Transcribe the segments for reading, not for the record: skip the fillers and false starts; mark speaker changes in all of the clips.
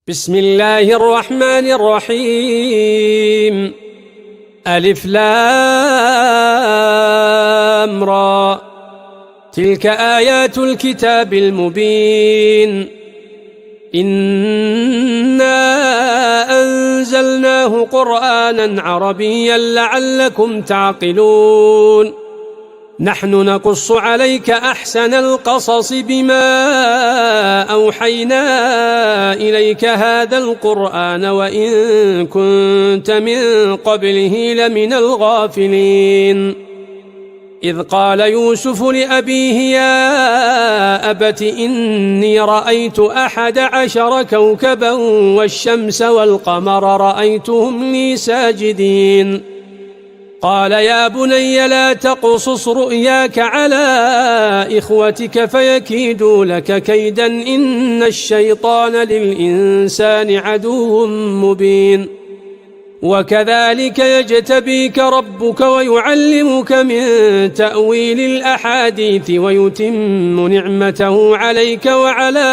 Speaker 1: بسم الله الرحمن الرحيم. ألف لام را. تلك آيات الكتاب المبين. إنا أنزلناه قرآنا عربيا لعلكم تعقلون. نحن نقص عليك أحسن القصص بما أوحينا إليك هذا القرآن وإن كنت من قبله لمن الغافلين. إذ قال يوسف لأبيه يا أبت إني رأيت 11 كوكبا والشمس والقمر رأيتهم لي ساجدين. قال يا بني لا تقصص رؤياك على إخوتك فيكيدوا لك كيدا إن الشيطان للإنسان عدو مبين. وكذلك يجتبيك ربك ويعلمك من تأويل الأحاديث ويتم نعمته عليك وعلى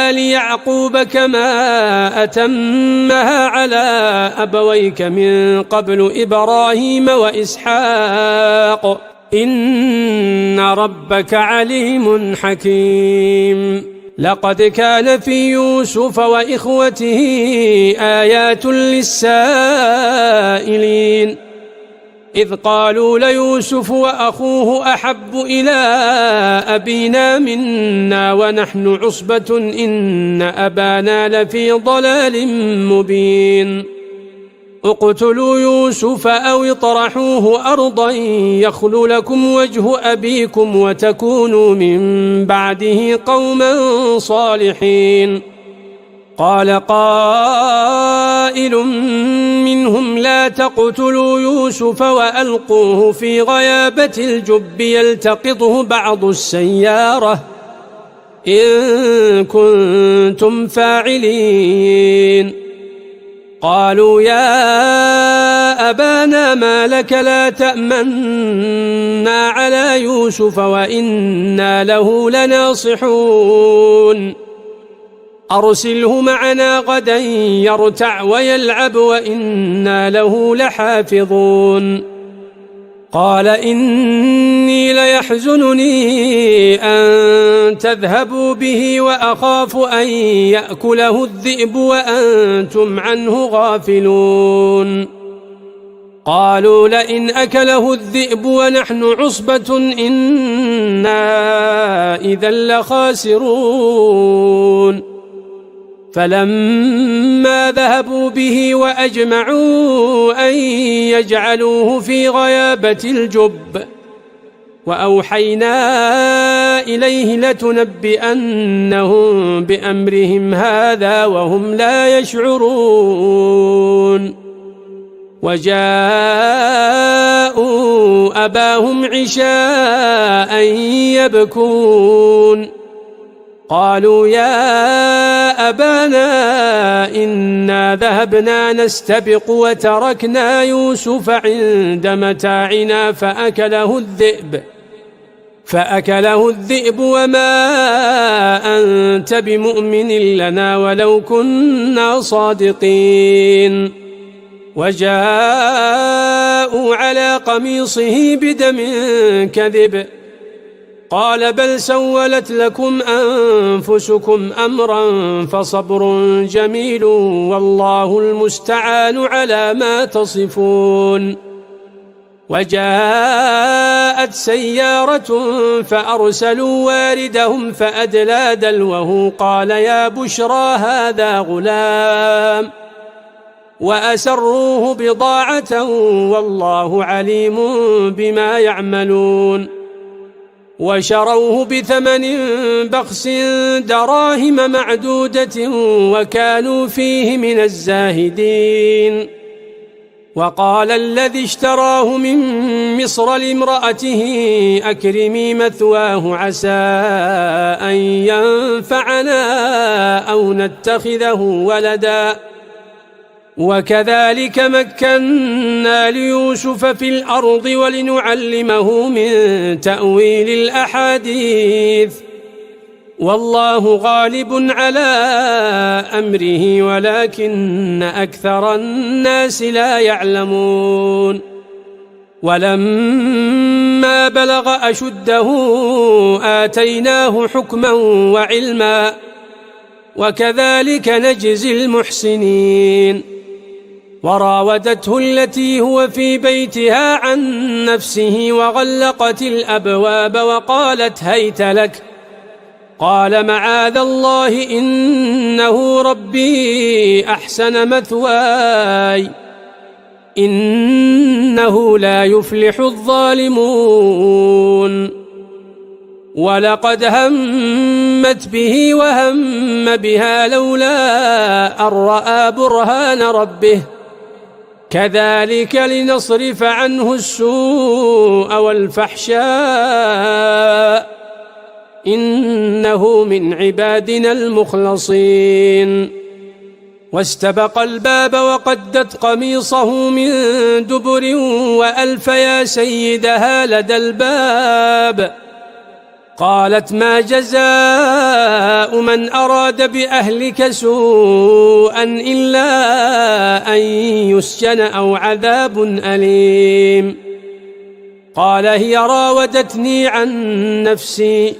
Speaker 1: آل يعقوب كما أتمها على أبويك من قبل إبراهيم وإسحاق إن ربك عليم حكيم. لقد كان في يوسف وإخوته آيات للسائلين إذ قالوا ليوسف وأخوه أحب إلى أبينا منا ونحن عصبة إن أبانا لفي ضلال مبين. اقتلوا يوسف أو اطرحوه أرضا يخل لكم وجه أبيكم وتكونوا من بعده قوما صالحين. قال قائل منهم لا تقتلوا يوسف وألقوه في غيابة الجب يلتقطه بعض السيارة إن كنتم فاعلين. قالوا يا أبانا ما لك لا تأمنا على يوسف وإنا له لناصحون. أرسله معنا غدا يرتع ويلعب وإنا له لحافظون. قال إني ليحزنني أن تذهبوا به وأخاف أن يأكله الذئب وأنتم عنه غافلون. قالوا لئن أكله الذئب ونحن عصبة إنا إذا لخاسرون. فلما ذهبوا به وأجمعوا أن يجعلوه في غيابة الجب وأوحينا إليه لتنبئنهم بأمرهم هذا وهم لا يشعرون. وجاءوا أباهم عشاء يبكون. قالوا يا أبانا إنا ذهبنا نستبق وتركنا يوسف عند متاعنا فأكله الذئب وما أنت بمؤمن لنا ولو كنا صادقين. وجاءوا على قميصه بدم كذب. قال بل سولت لكم أنفسكم أمرا فصبر جميل والله المستعان على ما تصفون. وجاءت سيارة فأرسلوا واردهم فأدلى دلوه قال يا بشرى هذا غلام وأسروه بضاعة والله عليم بما يعملون. وشروه بثمن بخس دراهم معدودة وكانوا فيه من الزاهدين. وقال الذي اشتراه من مصر لامرأته أكرمي مثواه عسى أن ينفعنا أو نتخذه ولدا وكذلك مكنا ليوسف في الأرض ولنعلمه من تأويل الأحاديث والله غالب على أمره ولكن أكثر الناس لا يعلمون ولما بلغ أشده آتيناه حكما وعلما وكذلك نجزي المحسنين وراودته التي هو في بيتها عن نفسه وغلقت الأبواب وقالت هيت لك قال معاذ الله إنه ربي أحسن مثواي إنه لا يفلح الظالمون ولقد همت به وهم بها لولا أن رأى برهان ربه كذلك لنصرف عنه السوء والفحشاء إنه من عبادنا المخلصين واستبق الباب وقدت قميصه من دبر وألف يا سيدها لدى الباب قالت ما جزاء من أراد بأهلك سوءا إلا أن يسجن أو عذاب أليم قال هي راودتني عن نفسي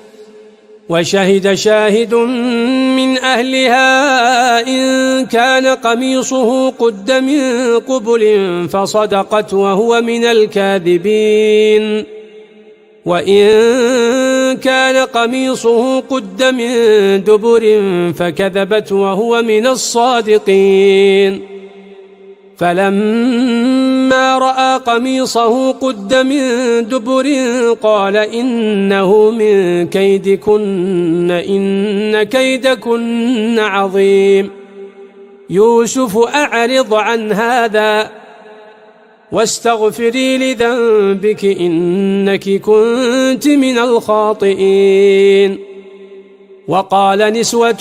Speaker 1: وشهد شاهد من أهلها إن كان قميصه قد من قبل فصدقت وهو من الكاذبين وإن كان قميصه قد من دبر فكذبت وهو من الصادقين فلما رأى قميصه قد من دبر قال إنه من كيدكن إن كيدكن عظيم يوسف أعرض عن هذا واستغفري لذنبك إنك كنت من الخاطئين وقال نسوة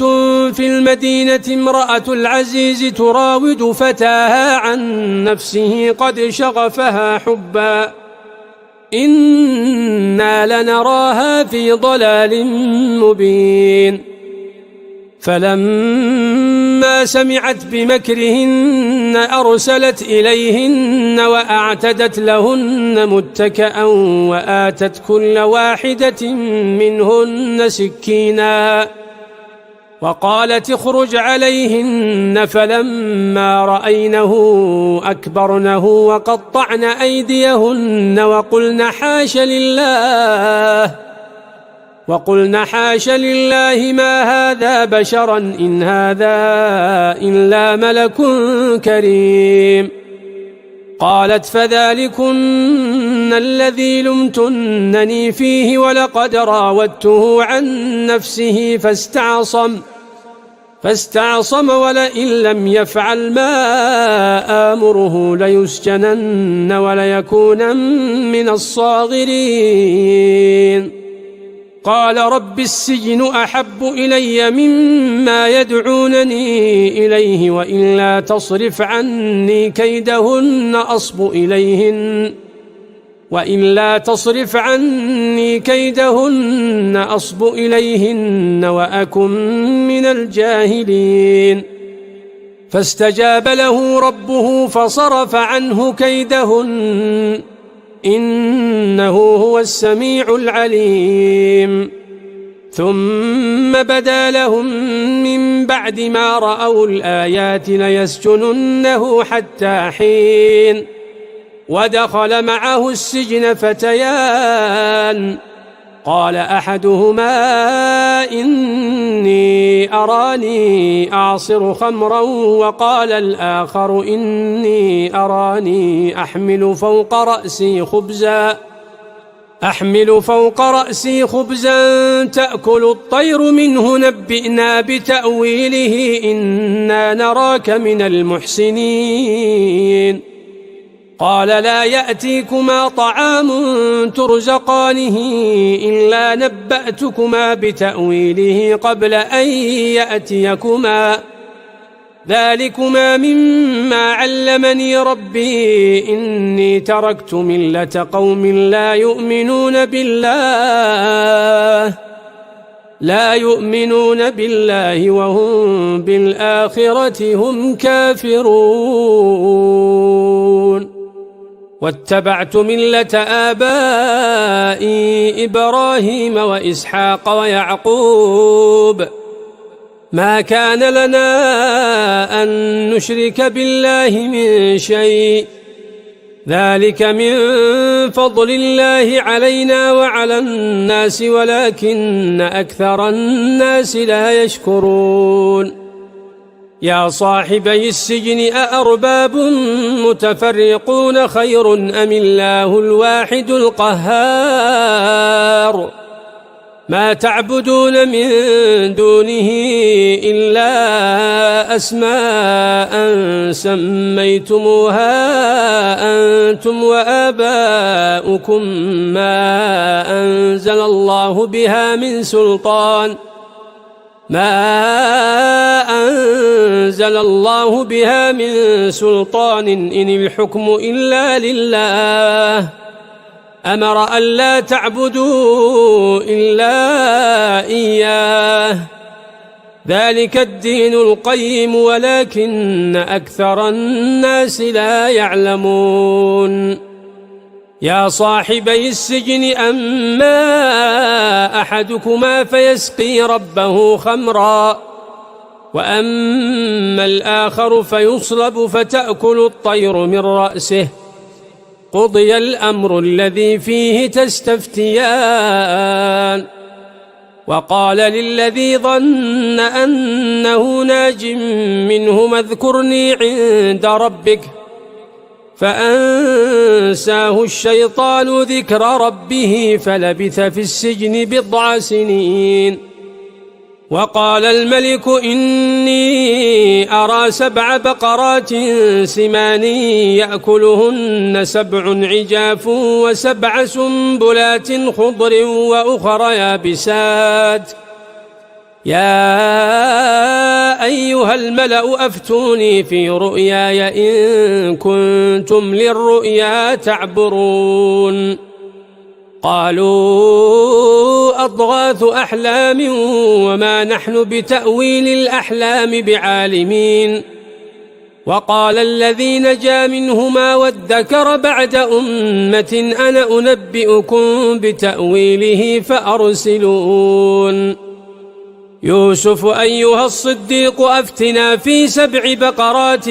Speaker 1: في المدينة امرأة العزيز تراود فتاها عن نفسه قد شغفها حبا إنا لنراها في ضلال مبين فلما سمعت بمكرهن أرسلت إليهن وأعتدت لهن متكأ وآتت كل واحدة منهن سكينا وقالت اخرج عليهن فلما رأينه أكبرنه وقطعن أيديهن وقلن حاش لله ما هذا بشرا إن هذا إلا ملك كريم قالت فذلكن الذي لمتنني فيه ولقد راودته عن نفسه فاستعصم ولئن لم يفعل ما آمره ليسجنن وليكونن من الصاغرين قال رب السجن أحب إلي مما يدعونني إليه وإلا تصرف عني كيدهن أصب إليهن وأكن من الجاهلين فاستجاب له ربه فصرف عنه كيدهن إنه هو السميع العليم ثم بدا لهم من بعد ما رأوا الآيات ليسجننه حتى حين ودخل معه السجن فتيان قال أحدهما إني أراني أعصر خمرا وقال الآخر إني أراني أحمل فوق رأسي خبزا تأكل الطير منه نبئنا بتأويله إنا نراك من المحسنين قال لا يأتيكما طعام ترزقانه إلا نبأتكما بتأويله قبل أن يأتيكما ذلكما مما علمني ربي إني تركت ملة قوم لا يؤمنون بالله وهم بالآخرة هم كافرون واتبعت ملة آبائي إبراهيم وإسحاق ويعقوب ما كان لنا أن نشرك بالله من شيء ذلك من فضل الله علينا وعلى الناس ولكن أكثر الناس لا يشكرون يا صاحبي السجن أأرباب متفرقون خير أم الله الواحد القهار ما تعبدون من دونه إلا أسماء سميتموها أنتم وآباؤكم ما أنزل الله بها من سلطان إن الحكم إلا لله أمر ألا تعبدوا إلا إياه ذلك الدين القيم ولكن أكثر الناس لا يعلمون يا صاحبي السجن أما أحدكما فيسقي ربه خمرا وأما الآخر فيصلب فتأكل الطير من رأسه قضي الأمر الذي فيه تستفتيان وقال للذي ظن أنه ناج منه اذكرني عند ربك فأنساه الشيطان ذكر ربه فلبث في السجن 9 سنين وقال الملك إني أرى 7 بقرات سمان يأكلهن 7 عجاف و7 سنبلات خضر وأخر يابسات يا أيها الملأ أفتوني في رؤياي إن كنتم للرؤيا تعبرون قالوا أضغاث أحلام وما نحن بتأويل الأحلام بعالمين وقال الذي نجا منهما وادكر بعد أمة أنا أنبئكم بتأويله فأرسلون يوسف أيها الصديق أفتنا في 7 بقرات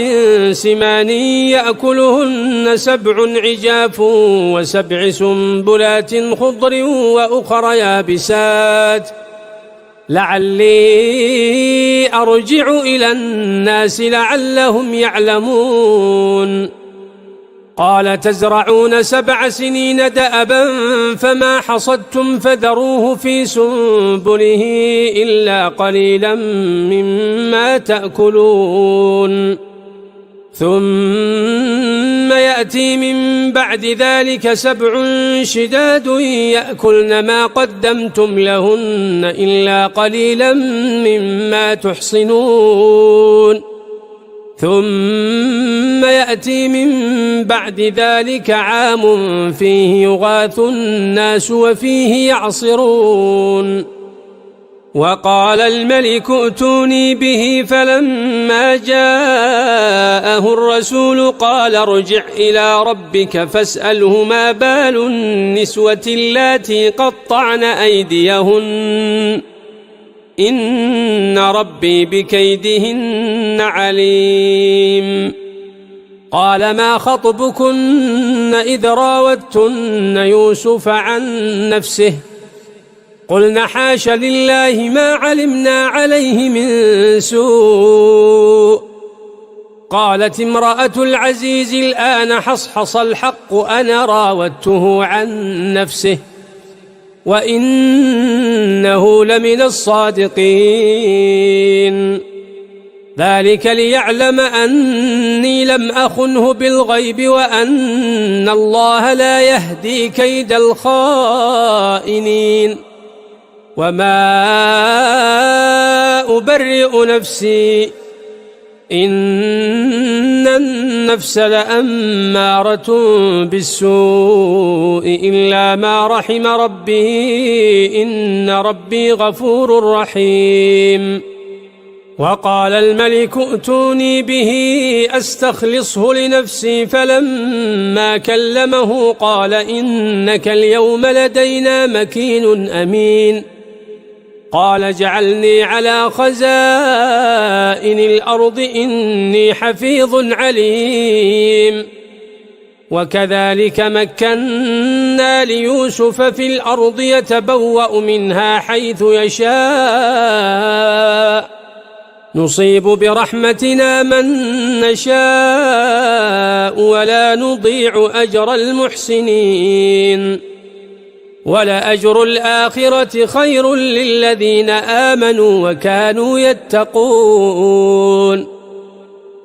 Speaker 1: سمان يأكلهن 7 عجاف و7 سنبلات خضر وأخر يابسات لعلي أرجع إلى الناس لعلهم يعلمون قال تزرعون 7 سنين دأبا فما حصدتم فذروه في سنبله إلا قليلا مما تأكلون ثم يأتي من بعد ذلك 7 شداد يأكلن ما قدمتم لهن إلا قليلا مما تحصنون ثم يأتي من بعد ذلك عام فيه يغاث الناس وفيه يعصرون وقال الملك ائتوني به فلما جاءه الرسول قال ارجع إلى ربك فاسأله ما بال النسوة اللاتي قطعن أيديهن إن ربي بكيدهن عليم قال ما خطبكن إذ راوتن يوسف عن نفسه قلنا حاش لله ما علمنا عليه من سوء قالت امرأة العزيز الآن حصحص الحق أنا راودته عن نفسه وإنه لمن الصادقين ذلك ليعلم أني لم أخنه بالغيب وأن الله لا يهدي كيد الخائنين وما أبرئ نفسي إن النفس لأمارة بالسوء إلا ما رحم ربي إن ربي غفور رحيم. وقال الملك ائتوني به أستخلصه لنفسي فلما كلمه قال إنك اليوم لدينا مكين أمين. قال اجعلني على خزائن الأرض إني حفيظ عليم. وكذلك مكنا ليوسف في الأرض يتبوأ منها حيث يشاء نصيب برحمتنا من نشاء ولا نضيع أجر المحسنين. ولأجر الآخرة خير للذين آمنوا وكانوا يتقون.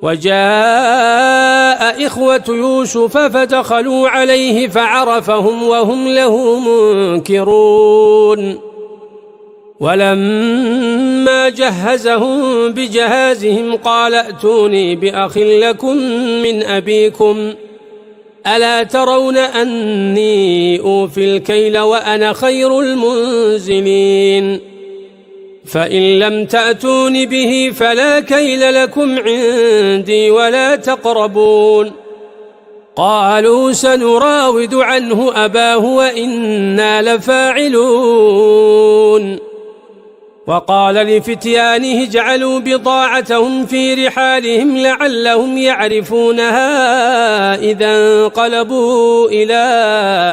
Speaker 1: وجاء إخوة يوسف فدخلوا عليه فعرفهم وهم له منكرون. ولما جهزهم بجهازهم قال ائتوني بأخ لكم من أبيكم ألا ترون أني أوفي الكيل وأنا خير المنزلين فإن لم تأتون به فلا كيل لكم عندي ولا تقربون. قالوا سنراود عنه أباه وإنا لفاعلون. وقال لفتيانه اجعلوا بضاعتهم في رحالهم لعلهم يعرفونها إذا انقلبوا إلى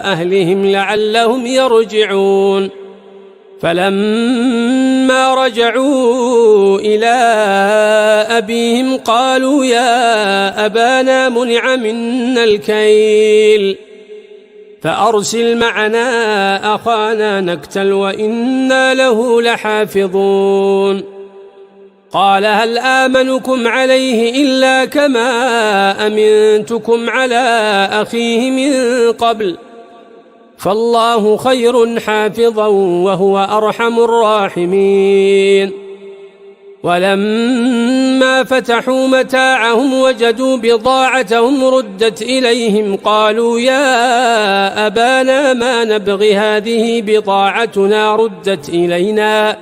Speaker 1: أهلهم لعلهم يرجعون. فلما رجعوا إلى أبيهم قالوا يا أبانا منع منا الكيل فأرسل معنا أخانا نكتل وإنا له لحافظون. قال هل آمنكم عليه إلا كما أمنتكم على أخيه من قبل فالله خير حافظا وهو أرحم الراحمين. ولما فتحوا متاعهم وجدوا بضاعتهم ردت إليهم قالوا يا أبانا ما نبغي هذه بضاعتنا ردت إلينا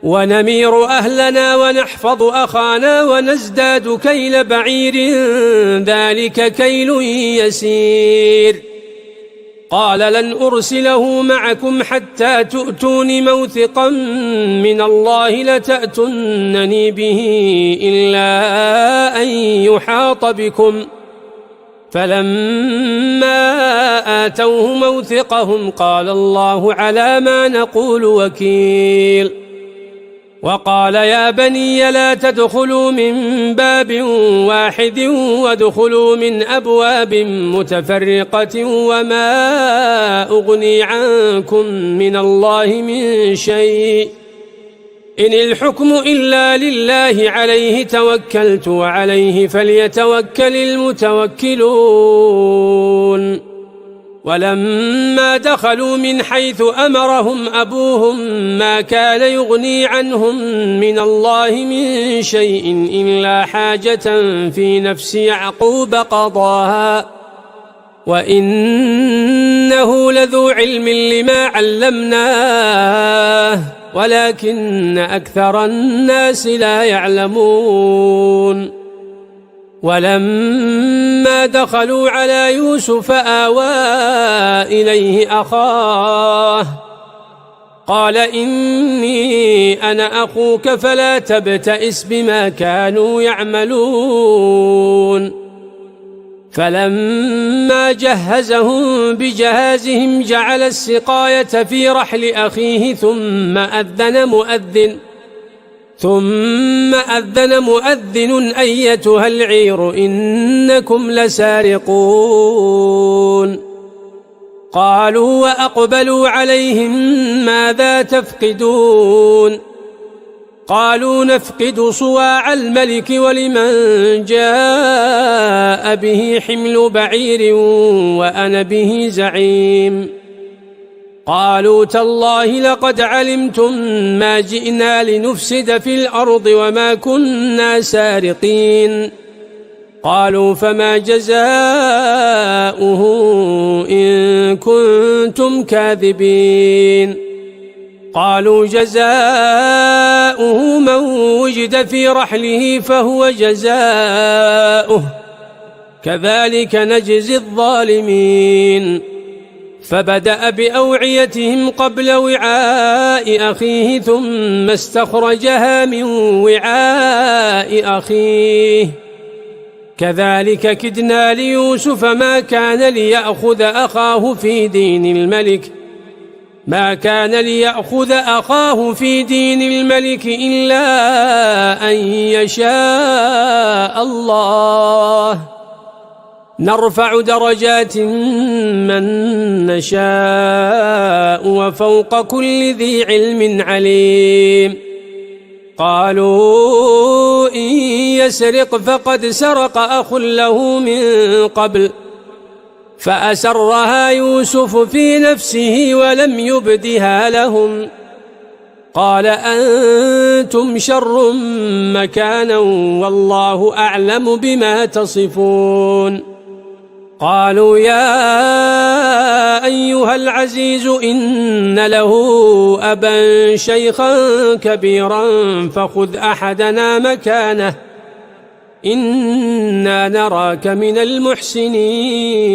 Speaker 1: ونمير أهلنا ونحفظ أخانا ونزداد كيل بعير ذلك كيل يسير. قال لن أرسله معكم حتى تؤتون موثقا من الله لتأتونني به إلا أن يحاط بكم. فلما آتوه موثقهم قال الله على ما نقول وكيل. وقال يا بني لا تدخلوا من باب واحد وادخلوا من أبواب متفرقة وما أغني عنكم من الله من شيء إن الحكم إلا لله عليه توكلت وعليه فليتوكل المتوكلون. ولما دخلوا من حيث أمرهم أبوهم ما كان يغني عنهم من الله من شيء إلا حاجة في نفس يعقوب قضاها وإنه لذو علم لما علمناه ولكن أكثر الناس لا يعلمون. ولما دخلوا على يوسف آوى إليه أخاه قال إني أنا أخوك فلا تبتئس بما كانوا يعملون. فلما جهزهم بجهازهم جعل السقاية في رحل أخيه ثم أذن مؤذن أيتها العير إنكم لسارقون. قالوا وأقبلوا عليهم ماذا تفقدون قالوا نفقد صواع الملك ولمن جاء به حمل بعير وأنا به زعيم. قالوا تالله لقد علمتم ما جئنا لنفسد في الأرض وما كنا سارقين. قالوا فما جزاؤه إن كنتم كاذبين. قالوا جزاؤه من وجد في رحله فهو جزاؤه كذلك نجزي الظالمين. فبدأ بأوعيتهم قبل وعاء أخيه ثم استخرجها من وعاء أخيه كذلك كدنا ليوسف ما كان ليأخذ أخاه في دين الملك إلا أن يشاء الله نرفع درجات من نشاء وفوق كل ذي علم عليم. قالوا إن يسرق فقد سرق أخ له من قبل فأسرها يوسف في نفسه ولم يبدها لهم. قال أنتم شر مكانا والله أعلم بما تصفون. قالوا يا أيها العزيز إن له أبا شيخا كبيرا فخذ أحدنا مكانه إنا نراك من المحسنين.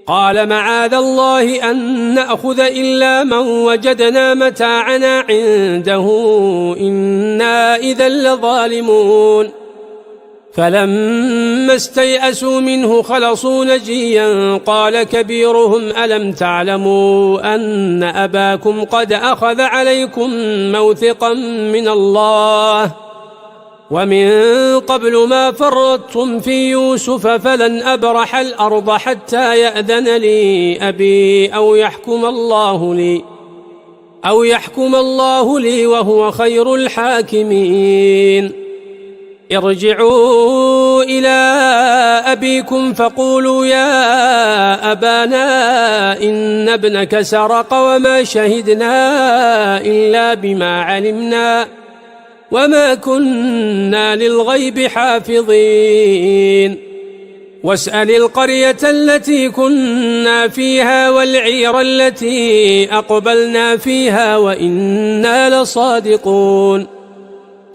Speaker 1: قال معاذ الله أن نأخذ إلا من وجدنا متاعنا عنده إنا إذا لظالمون. فلما استيئسوا منه خلصوا نجيا قال كبيرهم ألم تعلموا أن أباكم قد أخذ عليكم موثقا من الله ومن قبل ما فرطتم في يوسف فلن أبرح الأرض حتى يأذن لي أبي أو يحكم الله لي وهو خير الحاكمين. ارجعوا إلى أبيكم فقولوا يا أبانا إن ابنك سرق وما شهدنا إلا بما علمنا وما كنا للغيب حافظين. واسأل القرية التي كنا فيها والعير التي أقبلنا فيها وإنا لصادقون.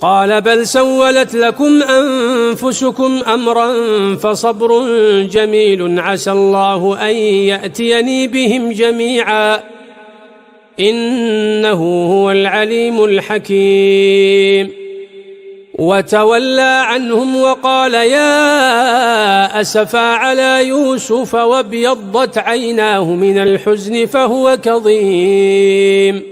Speaker 1: قال بل سولت لكم أنفسكم أمرا فصبر جميل عسى الله أن يأتيني بهم جميعا إنه هو العليم الحكيم. وتولى عنهم وقال يا أسفا على يوسف وابيضت عيناه من الحزن فهو كظيم.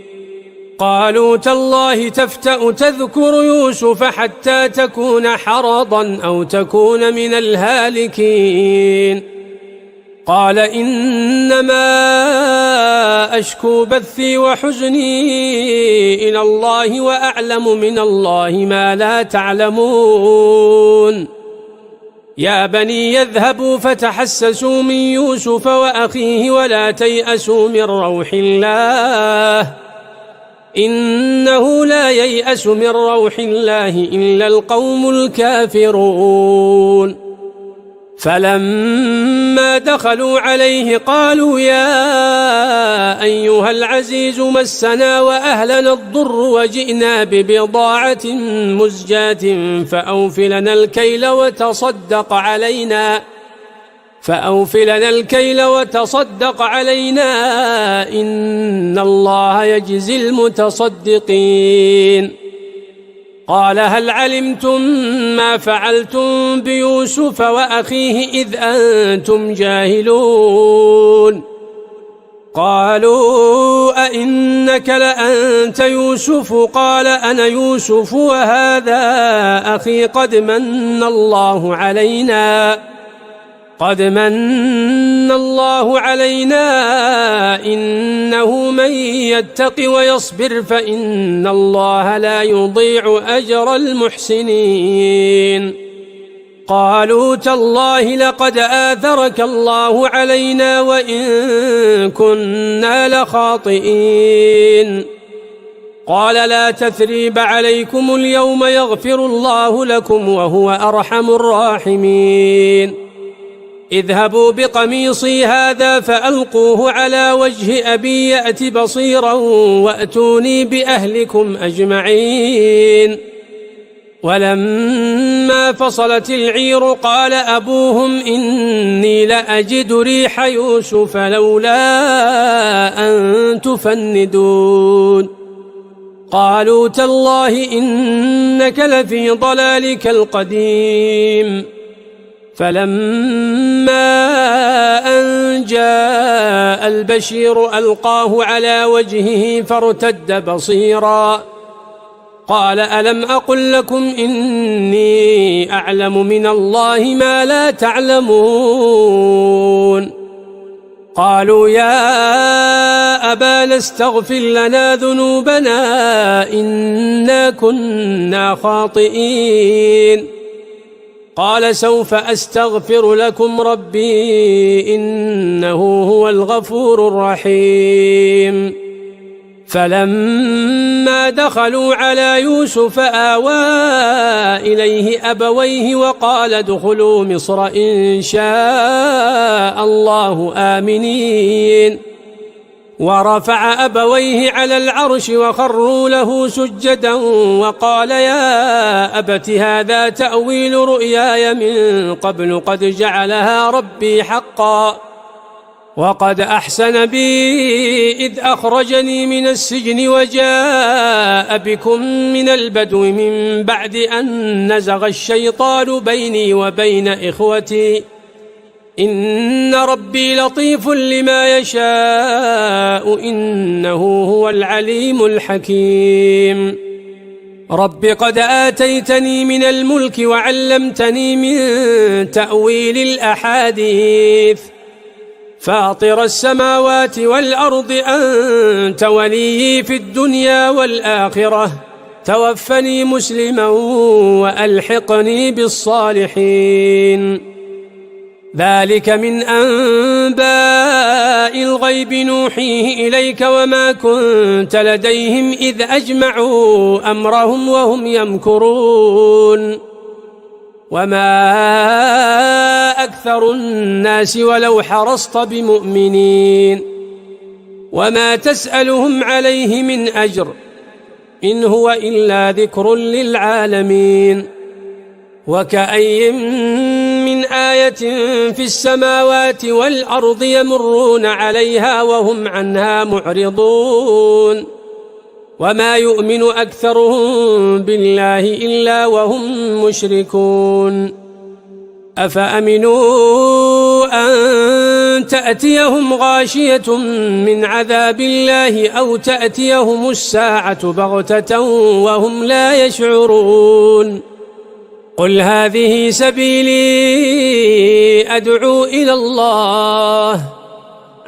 Speaker 1: قالوا تالله تفتأ تذكر يوسف حتى تكون حرضا أو تكون من الهالكين. قال إنما أشكو بثي وحزني إلى الله وأعلم من الله ما لا تعلمون. يا بني يذهبوا فتحسسوا من يوسف وأخيه ولا تيأسوا من روح الله إنه لا ييأس من روح الله إلا القوم الكافرون. فلما دخلوا عليه قالوا يا أيها العزيز مسنا وأهلنا الضر وجئنا ببضاعة مزجاة فأوفلنا الكيل وتصدق علينا إن الله يجزي المتصدقين. قال هل علمتم ما فعلتم بيوسف وأخيه إذ أنتم جاهلون؟ قالوا أئنك لأنت يوسف؟ قال أنا يوسف وهذا أخي قد من الله علينا إنه من يتق ويصبر فإن الله لا يضيع أجر المحسنين. قالوا تالله لقد آثرك الله علينا وإن كنا لخاطئين قال لا تثريب عليكم اليوم يغفر الله لكم وهو أرحم الراحمين اذهبوا بقميصي هذا فألقوه على وجه أبي يأت بصيرا وأتوني بأهلكم أجمعين ولما فصلت العير قال أبوهم إني لأجد ريح يوسف لولا أن تفندون قالوا تالله إنك لفي ضلالك القديم فلما أن جاء البشير ألقاه على وجهه فارتد بصيرا قال ألم أقل لكم إني أعلم من الله ما لا تعلمون قالوا يا أبانا استغفر لنا ذنوبنا إنا كنا خاطئين قال سوف أستغفر لكم ربي إنه هو الغفور الرحيم فلما دخلوا على يوسف آوى إليه أبويه وقال ادخلوا مصر إن شاء الله آمنين ورفع أبويه على العرش وخروا له سجدا وقال يا أبت هذا تأويل رؤياي من قبل قد جعلها ربي حقا وقد أحسن بي إذ أخرجني من السجن وجاء بكم من البدو من بعد أن نزغ الشيطان بيني وبين إخوتي إن ربي لطيف لما يشاء إنه هو العليم الحكيم رب قد آتيتني من الملك وعلمتني من تأويل الأحاديث فاطر السماوات والأرض أنت وليي في الدنيا والآخرة توفني مسلما وألحقني بالصالحين ذلك من أنباء الغيب نوحيه إليك وما كنت لديهم إذ أجمعوا أمرهم وهم يمكرون وما أكثر الناس ولو حرصت بمؤمنين وما تسألهم عليه من أجر إن هو إلا ذكر للعالمين وكأي من آية في السماوات والأرض يمرون عليها وهم عنها معرضون وما يؤمن أكثرهم بالله إلا وهم مشركون أفأمنوا أن تأتيهم غاشية من عذاب الله أو تأتيهم الساعة بغتة وهم لا يشعرون قل هذه سبيلي أدعو إلى الله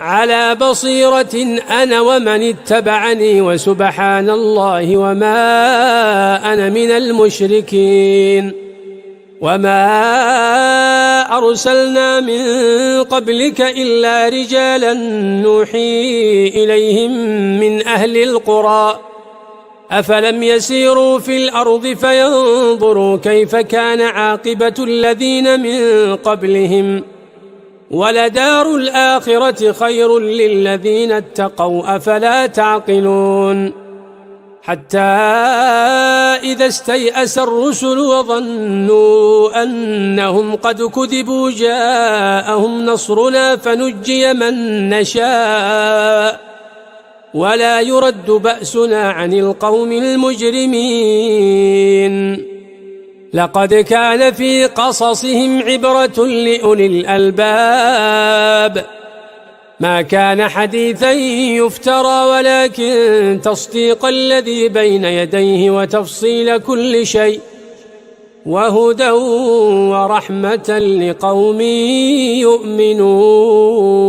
Speaker 1: على بصيرة أنا ومن اتبعني وسبحان الله وما أنا من المشركين وما أرسلنا من قبلك إلا رجالا نوحي إليهم من أهل القرى أفلم يسيروا في الأرض فينظروا كيف كان عاقبة الذين من قبلهم ولدار الآخرة خير للذين اتقوا أفلا تعقلون حتى إذا استيأس الرسل وظنوا أنهم قد كذبوا جاءهم نصرنا فنجي من نشاء ولا يرد بأسنا عن القوم المجرمين لقد كان في قصصهم عبرة لأولي الألباب ما كان حديثا يفترى ولكن تصديق الذي بين يديه وتفصيل كل شيء وهدى ورحمة لقوم يؤمنون.